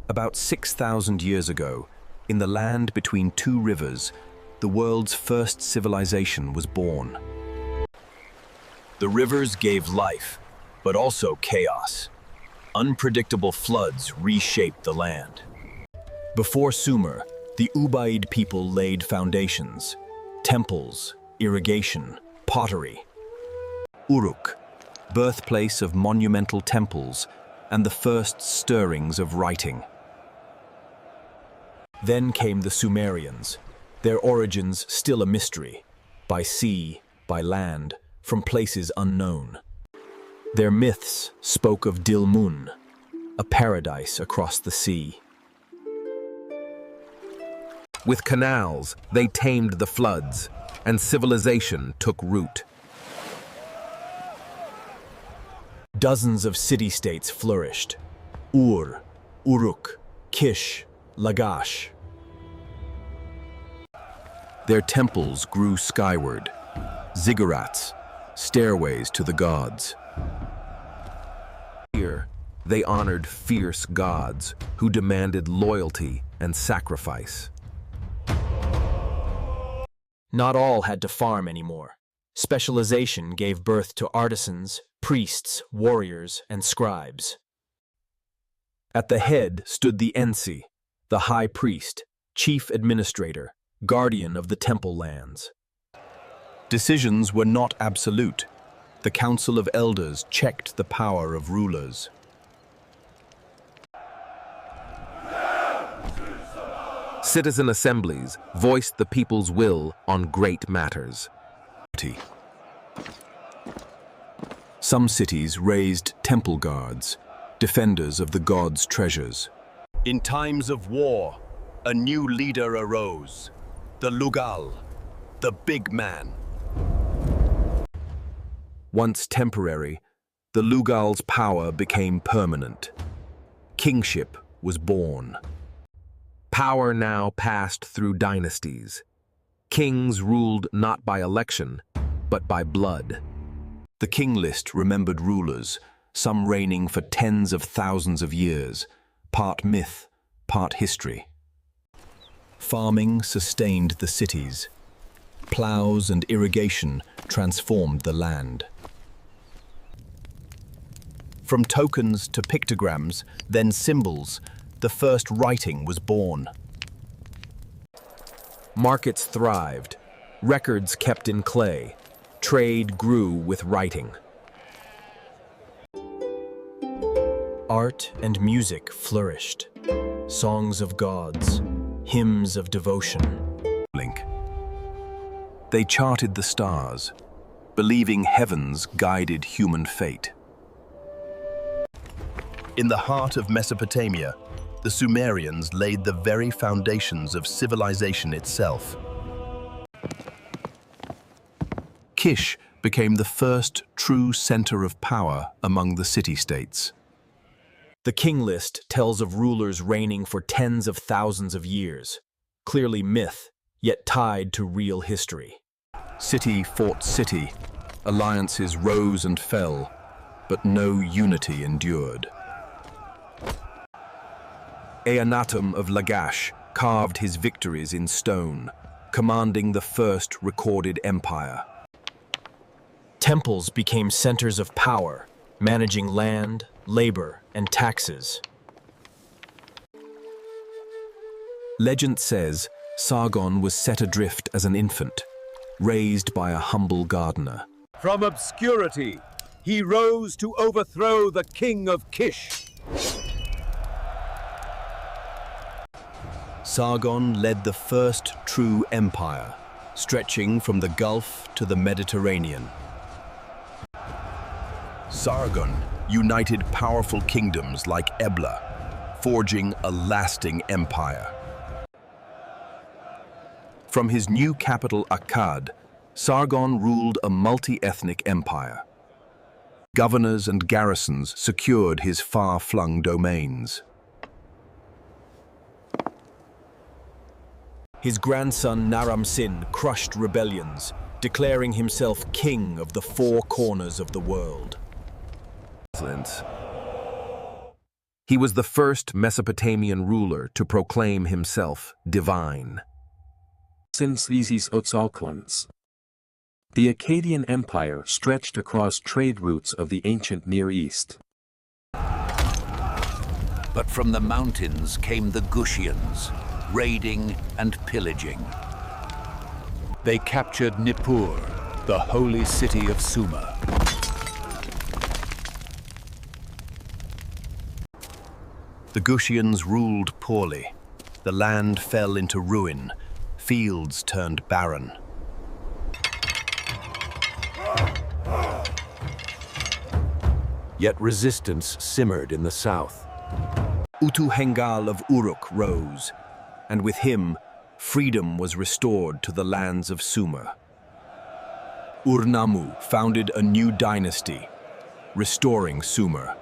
About 6,000 years ago, in the land between two rivers, the world's first civilization was born. The rivers gave life, but also chaos. Unpredictable floods reshaped the land. Before Sumer, the Ubaid people laid foundations, temples, irrigation, pottery. Uruk, birthplace of monumental temples and the first stirrings of writing. Then came the Sumerians, their origins still a mystery, by sea, by land, from places unknown. Their myths spoke of Dilmun, a paradise across the sea. With canals, they tamed the floods, and civilization took root. Dozens of city-states flourished: Ur, Uruk, Kish, Lagash. Their temples grew skyward, ziggurats, stairways to the gods. Here, they honored fierce gods who demanded loyalty and sacrifice. Not all had to farm anymore. Specialization gave birth to artisans, priests, warriors, and scribes. At the head stood the Ensi, the high priest, chief administrator, guardian of the temple lands. Decisions were not absolute. The Council of Elders checked the power of rulers. Citizen assemblies voiced the people's will on great matters. Some cities raised temple guards, defenders of the gods' treasures. In times of war, a new leader arose, the Lugal, the big man. Once temporary, the Lugal's power became permanent. Kingship was born. Power now passed through dynasties. Kings ruled not by election, but by blood. The king list remembered rulers, some reigning for tens of thousands of years, part myth, part history. Farming sustained the cities. Plows and irrigation transformed the land. From tokens to pictograms, then symbols, the first writing was born. Markets thrived, records kept in clay, trade grew with writing. Art and music flourished, songs of gods, hymns of devotion. They charted the stars, believing heavens guided human fate. In the heart of Mesopotamia, the Sumerians laid the very foundations of civilization itself. Kish became the first true center of power among the city-states. The king list tells of rulers reigning for tens of thousands of years, clearly myth, yet tied to real history. City fought city, alliances rose and fell, but no unity endured. Eannatum of Lagash carved his victories in stone, commanding the first recorded empire. Temples became centers of power, managing land, labor, and taxes. Legend says Sargon was set adrift as an infant, raised by a humble gardener. From obscurity, he rose to overthrow the king of Kish. Sargon led the first true empire, stretching from the Gulf to the Mediterranean. Sargon united powerful kingdoms like Ebla, forging a lasting empire. From his new capital Akkad, Sargon ruled a multi-ethnic empire. Governors and garrisons secured his far-flung domains. His grandson Naram-Sin crushed rebellions, declaring himself king of the four corners of the world. He was the first Mesopotamian ruler to proclaim himself divine. Since these Otzalklans, the Akkadian Empire stretched across trade routes of the ancient Near East. But from the mountains came the Gutians, raiding and pillaging. They captured Nippur, the holy city of Sumer. The Gutians ruled poorly. The land fell into ruin. Fields turned barren. Yet resistance simmered in the south. Utu-Hengal of Uruk rose, and with him, freedom was restored to the lands of Sumer. Ur-Nammu founded a new dynasty, restoring Sumer.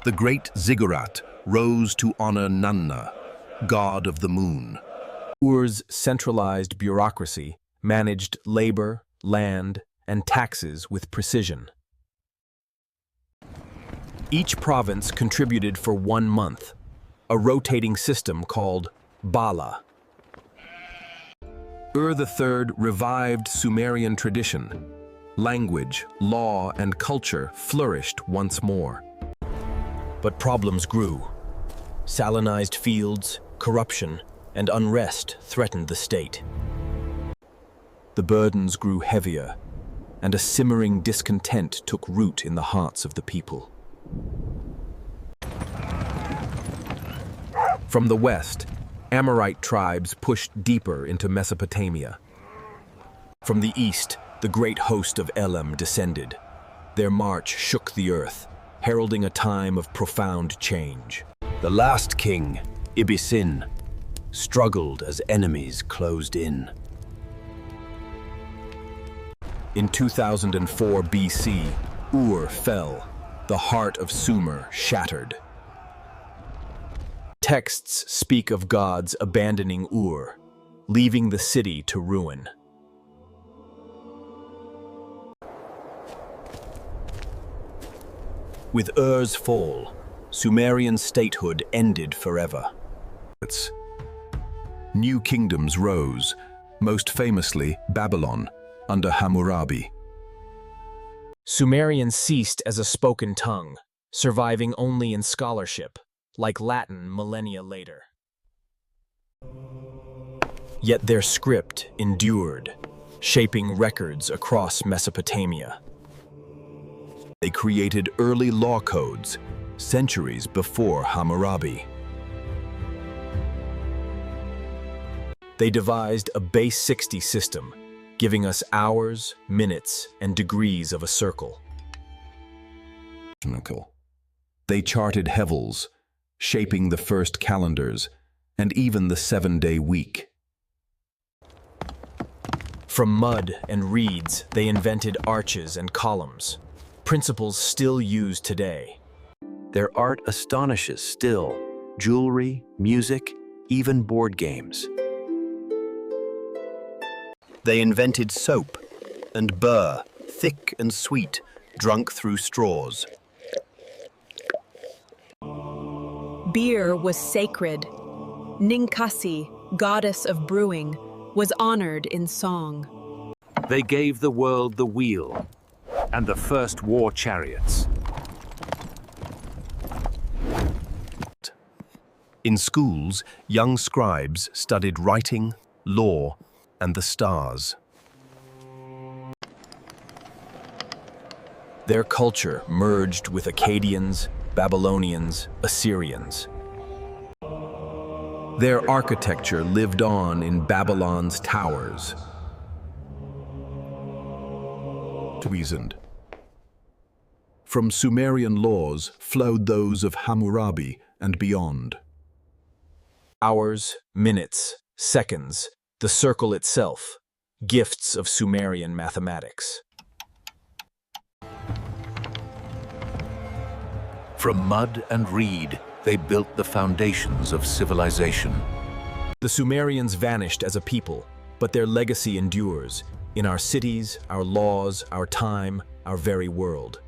The great ziggurat rose to honor Nanna, god of the moon. Ur's centralized bureaucracy managed labor, land, and taxes with precision. Each province contributed for 1 month, a rotating system called Bala. Ur III revived Sumerian tradition. Language, law, and culture flourished once more. But problems grew. Salinized fields, corruption, and unrest threatened the state. The burdens grew heavier, and a simmering discontent took root in the hearts of the people. From the west, Amorite tribes pushed deeper into Mesopotamia. From the east, the great host of Elam descended. Their march shook the earth, heralding a time of profound change. The last king, Ibisin, struggled as enemies closed in. In 2004 BC, Ur fell, the heart of Sumer shattered. Texts speak of gods abandoning Ur, leaving the city to ruin. With Ur's fall, Sumerian statehood ended forever. New kingdoms rose, most famously Babylon, under Hammurabi. Sumerian ceased as a spoken tongue, surviving only in scholarship, like Latin millennia later. Yet their script endured, shaping records across Mesopotamia. They created early law codes, centuries before Hammurabi. They devised a base 60 system, giving us hours, minutes, and degrees of a circle. They charted hevels, shaping the first calendars, and even the 7-day week. From mud and reeds, they invented arches and columns, principles still used today. Their art astonishes still. Jewelry, music, even board games. They invented soap and burr, thick and sweet, drunk through straws. Beer was sacred. Ninkasi, goddess of brewing, was honored in song. They gave the world the wheel and the first war chariots. In schools, young scribes studied writing, law, and the stars. Their culture merged with Akkadians, Babylonians, Assyrians. Their architecture lived on in Babylon's towers. From Sumerian laws flowed those of Hammurabi and beyond. Hours, minutes, seconds, the circle itself, gifts of Sumerian mathematics. From mud and reed, they built the foundations of civilization. The Sumerians vanished as a people, but their legacy endures, in our cities, our laws, our time, our very world.